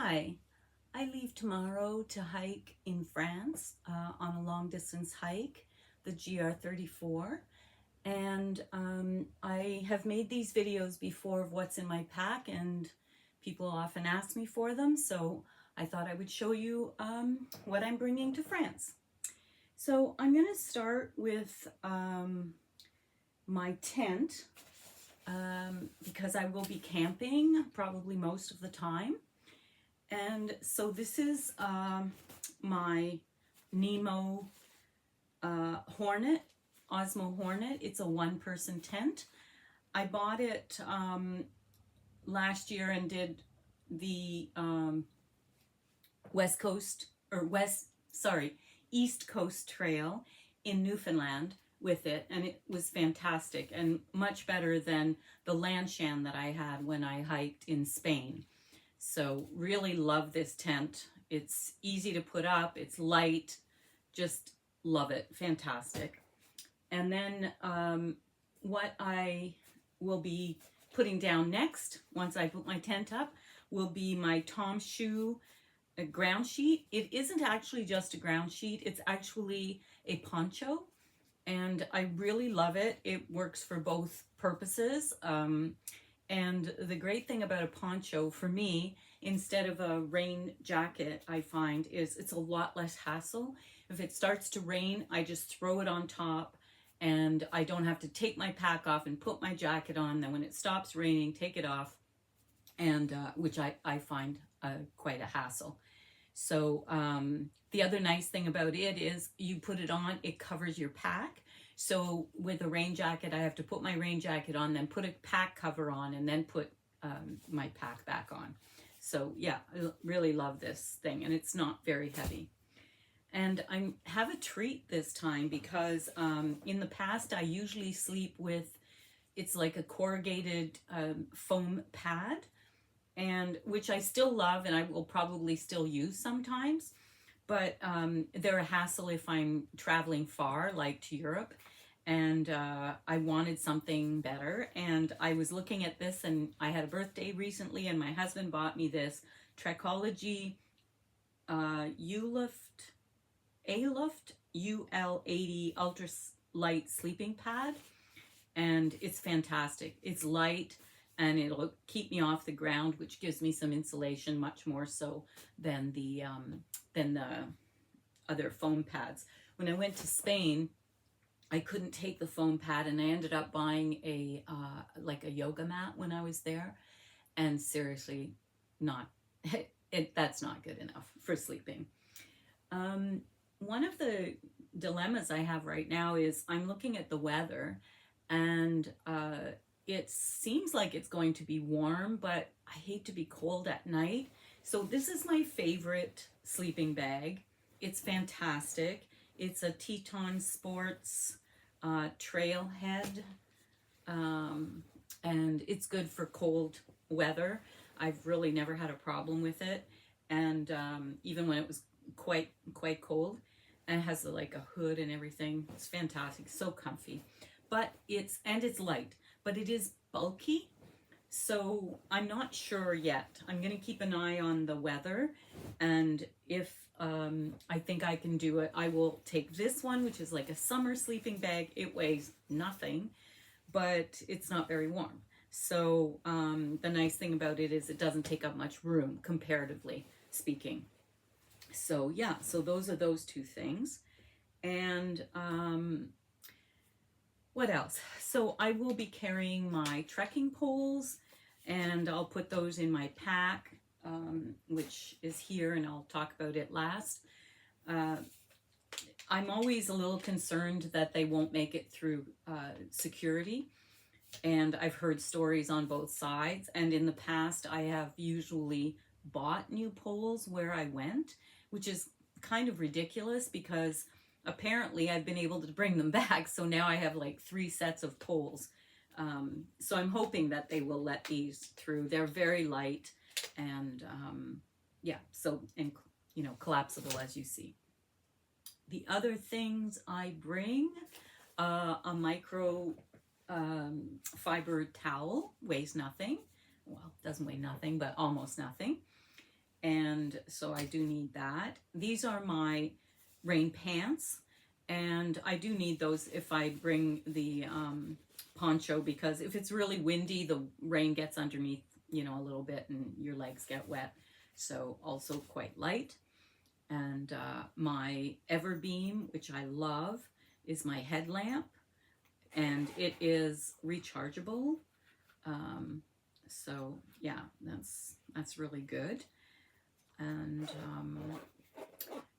Hi, I leave tomorrow to hike in France on a long distance hike, the GR34. And I have made these videos before of what's in my pack, and people often ask me for them. So I thought I would show you what I'm bringing to France. So I'm going to start with my tent because I will be camping probably most of the time. And so this is my Nemo Hornet, Osmo Hornet. It's a one-person tent. I bought it last year and did the East Coast Trail in Newfoundland with it, and it was fantastic and much better than the Lanshan that I had when I hiked in Spain. So really love this tent. It's easy to put up, it's light, just love it, fantastic. And then what I will be putting down next, once I put my tent up, will be my Tom Shoe ground sheet. It isn't actually just a ground sheet, it's actually a poncho. And I really love it. It works for both purposes. And the great thing about a poncho for me, instead of a rain jacket, I find is it's a lot less hassle. If it starts to rain, I just throw it on top and I don't have to take my pack off and put my jacket on. Then when it stops raining, take it off, and which I find quite a hassle. So the other nice thing about it is you put it on, it covers your pack. So with a rain jacket, I have to put my rain jacket on, then put a pack cover on, and then put my pack back on. So yeah, I really love this thing, and it's not very heavy. And I have a treat this time because in the past I usually sleep with, it's like a corrugated foam pad, and which I still love and I will probably still use sometimes. But they're a hassle if I'm traveling far, like to Europe, and I wanted something better. And I was looking at this, and I had a birthday recently, and my husband bought me this Trekology Aluft UL80 Ultra Light Sleeping Pad, and it's fantastic. It's light and it'll keep me off the ground, which gives me some insulation, much more so than the other foam pads. When I went to Spain, I couldn't take the foam pad, and I ended up buying a like a yoga mat when I was there. And seriously, not that's not good enough for sleeping. One of the dilemmas I have right now is I'm looking at the weather, and it seems like it's going to be warm, but I hate to be cold at night. So this is my favorite sleeping bag. It's fantastic. It's a Teton Sports Trailhead, and it's good for cold weather. I've really never had a problem with it, and even when it was quite cold, and it has like a hood and everything. It's fantastic, so comfy, but it's light, but it is bulky. So I'm not sure yet. I'm going to keep an eye on the weather, and if I think I can do it, I will take this one, which is like a summer sleeping bag. It weighs nothing, but it's not very warm. So the nice thing about it is it doesn't take up much room, comparatively speaking. So yeah, so those are those two things. And what else? So I will be carrying my trekking poles, and I'll put those in my pack, which is here, and I'll talk about it last. I'm always a little concerned that they won't make it through security, and I've heard stories on both sides. And in the past, I have usually bought new poles where I went, which is kind of ridiculous because apparently I've been able to bring them back. So now I have like 3 sets of poles. So I'm hoping that they will let these through. They're very light, and yeah, so, and you know, collapsible, as you see. The other things I bring, a micro fiber towel, weighs nothing. Well, doesn't weigh nothing, but almost nothing. and so I do need that. These are my rain pants, and I do need those if I bring the poncho, because if it's really windy, the rain gets underneath, you know, a little bit and your legs get wet. So also quite light. And my Everbeam, which I love, is my headlamp, and it is rechargeable. So yeah, that's really good. And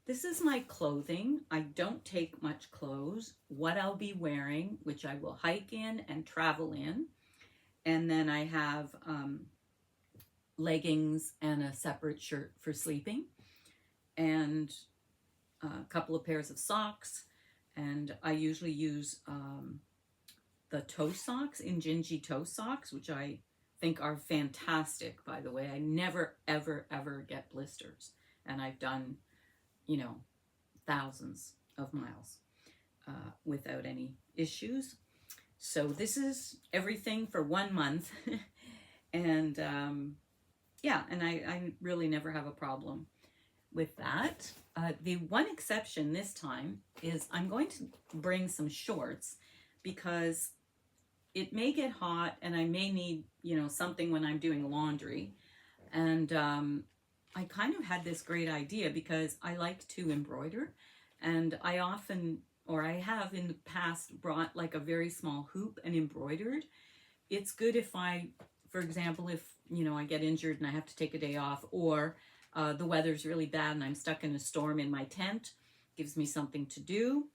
this is my clothing. I don't take much clothes. What I'll be wearing, which I will hike in and travel in. And then I have leggings and a separate shirt for sleeping, and a couple of pairs of socks. And I usually use the toe socks, Injinji toe socks, which I think are fantastic, by the way. I never, ever, ever get blisters. And I've done, you know, thousands of miles without any issues. So this is everything for 1 month. And yeah, and I really never have a problem with that. The one exception this time is I'm going to bring some shorts, because it may get hot and I may need, you know, something when I'm doing laundry. And I kind of had this great idea because I like to embroider, and I often, or I have in the past, brought like a very small hoop and embroidered. It's good if I, for example, if, you know, I get injured and I have to take a day off, or the weather's really bad and I'm stuck in a storm in my tent, gives me something to do,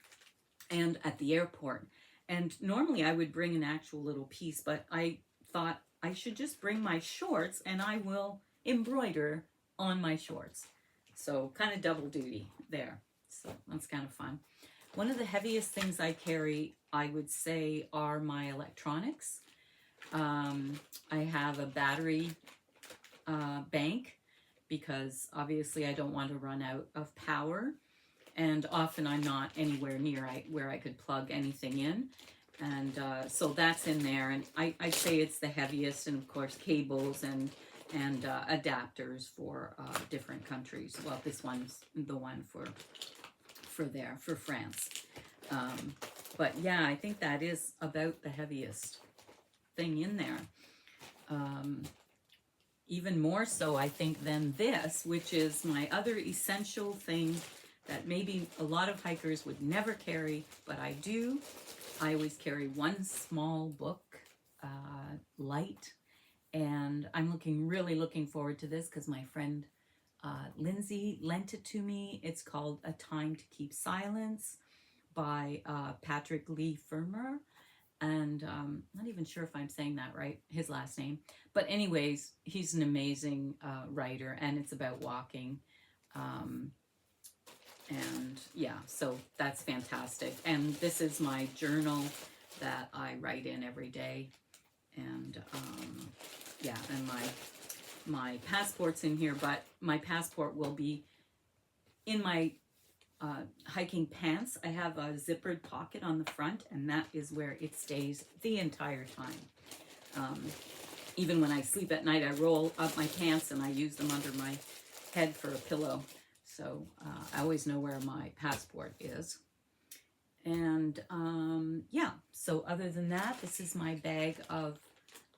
and at the airport. And normally I would bring an actual little piece, but I thought I should just bring my shorts and I will embroider on my shorts. So kind of double duty there. So that's kind of fun. One of the heaviest things I carry, I would say, are my electronics. I have a battery bank, because obviously I don't want to run out of power, and often I'm not anywhere near where I could plug anything in, and so that's in there. And I'd say it's the heaviest, and of course cables and adapters for different countries. Well, this one's the one for France. But yeah, I think that is about the heaviest thing in there. Even more so, I think, than this, which is my other essential thing that maybe a lot of hikers would never carry, but I do. I always carry one small book, light, and I'm really looking forward to this because my friend Lindsay lent it to me. It's called A Time to Keep Silence by Patrick Leigh Fermor. And I'm not even sure if I'm saying that right, his last name. But anyways, he's an amazing writer, and it's about walking. And yeah, so that's fantastic. And this is my journal that I write in every day. And yeah, and my passport's in here, but my passport will be in my hiking pants. I have a zippered pocket on the front, and that is where it stays the entire time. Even when I sleep at night, I roll up my pants and I use them under my head for a pillow. So I always know where my passport is. And yeah, so other than that, this is my bag of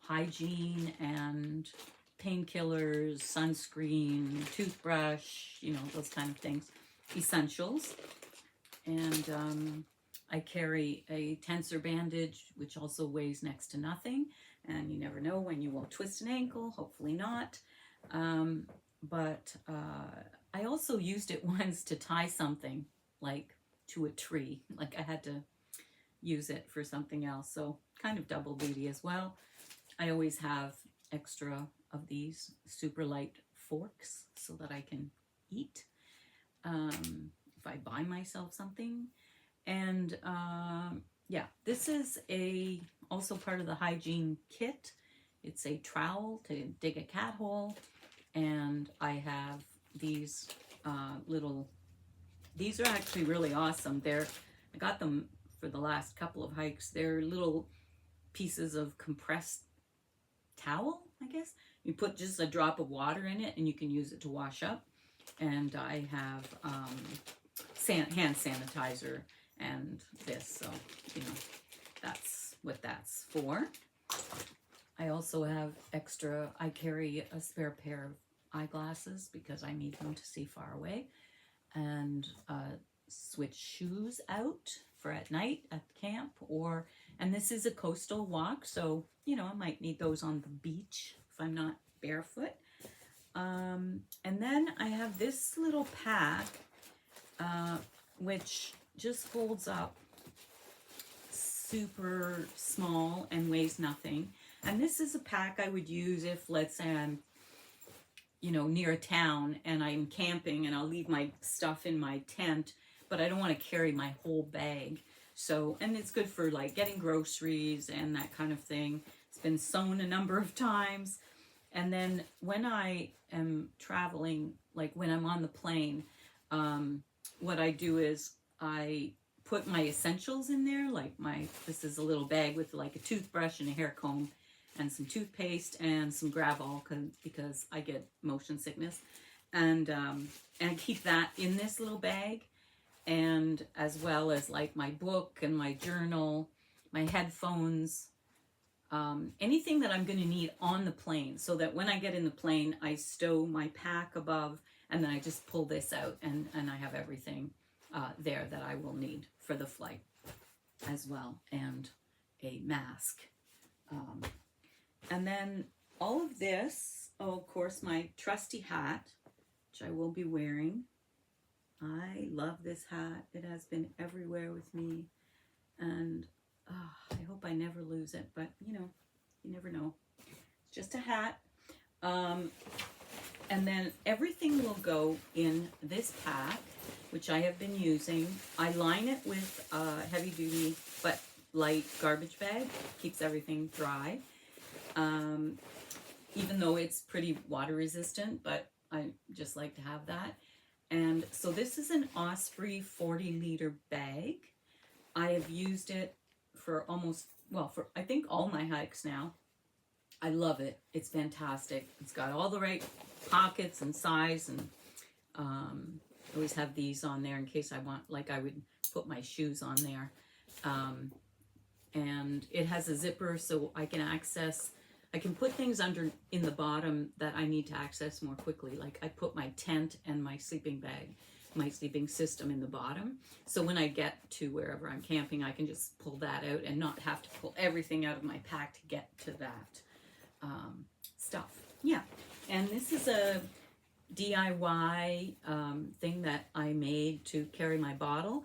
hygiene and painkillers, sunscreen, toothbrush, you know, those kind of things. Essentials. And I carry a tensor bandage, which also weighs next to nothing, and you never know when you will twist an ankle, hopefully not. But I also used it once to tie something, like to a tree, like I had to use it for something else, so kind of double duty as well. I always have extra of these super light forks so that I can eat if I buy myself something. And yeah, this is also part of the hygiene kit. It's a trowel to dig a cat hole, and I have these these are actually really awesome. I got them for the last couple of hikes. They're little pieces of compressed towel, I guess. You put just a drop of water in it and you can use it to wash up. And I have hand sanitizer and this, so you know that's what that's for. I also have extra, I carry a spare pair of eyeglasses because I need them to see far away, and switch shoes out for at night at camp, and this is a coastal walk, so you know I might need those on the beach if I'm not barefoot. And then I have this little pack which just folds up, super small and weighs nothing. And this is a pack I would use if, let's say, I'm, you know, near a town and I'm camping and I'll leave my stuff in my tent, but I don't want to carry my whole bag. So, and it's good for like getting groceries and that kind of thing. It's been sewn a number of times. And then when I am traveling, like when I'm on the plane, what I do is I put my essentials in there, like this is a little bag with like a toothbrush and a hair comb and some toothpaste and some Gravol because I get motion sickness, and I keep that in this little bag, and as well as like my book and my journal, my headphones, anything that I'm going to need on the plane, so that when I get in the plane I stow my pack above and then I just pull this out and I have everything there that I will need for the flight as well, and a mask. And then all of this, oh, of course, my trusty hat, which I will be wearing. I love this hat. It has been everywhere with me, and I hope I never lose it, but you know, you never know. It's just a hat. And then everything will go in this pack, which I have been using. I line it with a heavy duty but light garbage bag. Keeps everything dry. Even though it's pretty water resistant, but I just like to have that. And so this is an Osprey 40-liter bag. I have used it for for I think all my hikes now. I love it. It's fantastic. It's got all the right pockets and size, and I always have these on there in case I want, like I would put my shoes on there. And it has a zipper so I can put things under in the bottom that I need to access more quickly. Like I put my tent and my sleeping bag, my sleeping system in the bottom. So when I get to wherever I'm camping, I can just pull that out and not have to pull everything out of my pack to get to that stuff. Yeah. And this is a DIY thing that I made to carry my bottle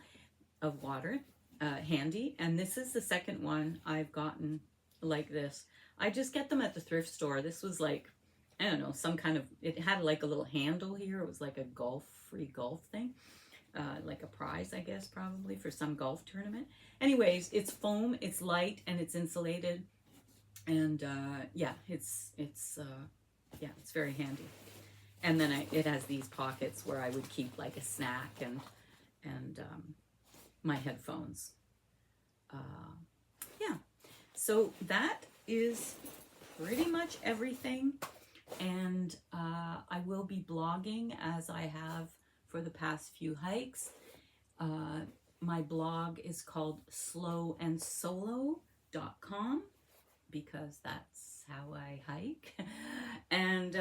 of water handy. And this is the second one I've gotten like this. I just get them at the thrift store. This was like, I don't know, some kind of, it had like a little handle here. It was like a free golf thing. Like a prize, I guess, probably for some golf tournament. Anyways, it's foam, it's light, and it's insulated. And yeah, it's very handy. And then it has these pockets where I would keep like a snack and my headphones. Yeah, so that is pretty much everything. And I will be blogging as I have for the past few hikes. My blog is called slowandsolo.com because that's how I hike. And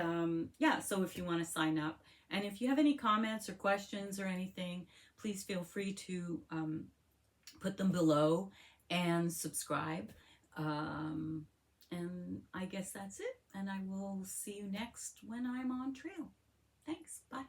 yeah, so if you want to sign up, and if you have any comments or questions or anything, please feel free to put them below and subscribe. And I guess that's it. And I will see you next when I'm on trail. Thanks. Bye.